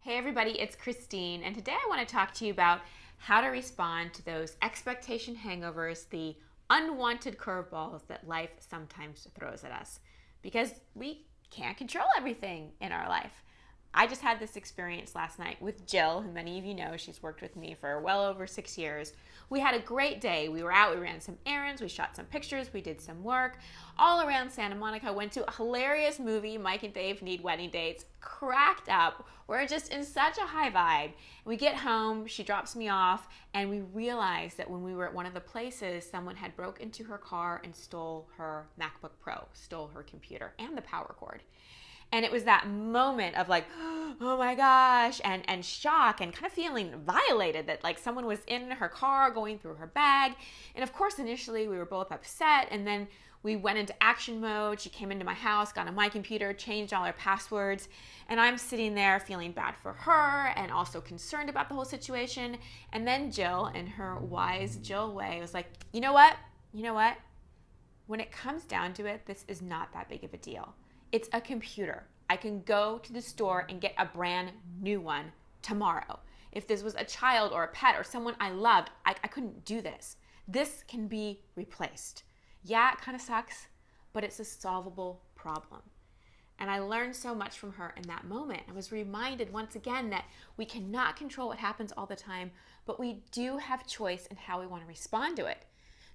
Hey everybody, it's Christine, and today I want to talk to you about how to respond to those expectation hangovers, the unwanted curveballs that life sometimes throws at us, because we can't control everything in our life. I just had this experience last night with Jill, who many of you know. She's worked with me for well over 6 years. We had a great day. We were out, we ran some errands, we shot some pictures, we did some work all around Santa Monica. Went to a hilarious movie, Mike and Dave Need Wedding Dates, cracked up. We're just in such a high vibe. We get home, she drops me off, and we realize that when we were at one of the places, someone had broke into her car and stole her MacBook Pro, stole her computer and the power cord. And it was that moment of like, oh my gosh, and shock and kind of feeling violated that like someone was in her car going through her bag. And of course, initially we were both upset, and then we went into action mode. She came into my house, got on my computer, changed all her passwords, and I'm sitting there feeling bad for her and also concerned about the whole situation. And then Jill, in her wise Jill way, was like, you know what? When it comes down to it, this is not that big of a deal. It's a computer. I can go to the store and get a brand new one tomorrow. If this was a child or a pet or someone I loved, I couldn't do this. This can be replaced. Yeah, it kind of sucks, but it's a solvable problem. And I learned so much from her in that moment. I was reminded once again that we cannot control what happens all the time, but we do have choice in how we want to respond to it.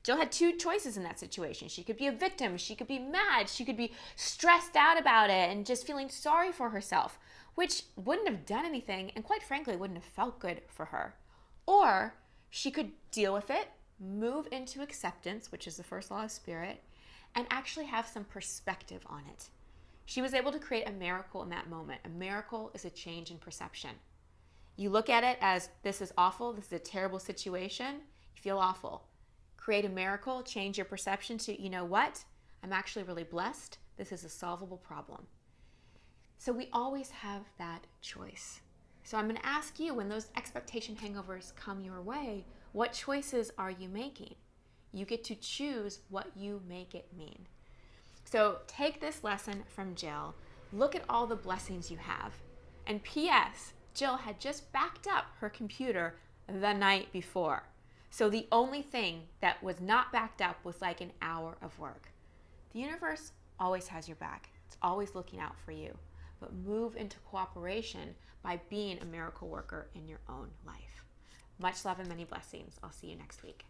Jill had two choices in that situation. She could be a victim, she could be mad, she could be stressed out about it and just feeling sorry for herself, which wouldn't have done anything and quite frankly wouldn't have felt good for her. Or she could deal with it, move into acceptance, which is the first law of spirit, and actually have some perspective on it. She was able to create a miracle in that moment. A miracle is a change in perception. You look at it as this is awful, this is a terrible situation, you feel awful. Create a miracle, change your perception to, you know what? I'm actually really blessed. This is a solvable problem. So we always have that choice. So I'm going to ask you, when those expectation hangovers come your way, what choices are you making? You get to choose what you make it mean. So take this lesson from Jill. Look at all the blessings you have. And P.S., Jill had just backed up her computer the night before. So the only thing that was not backed up was like an hour of work. The universe always has your back. It's always looking out for you. But move into cooperation by being a miracle worker in your own life. Much love and many blessings. I'll see you next week.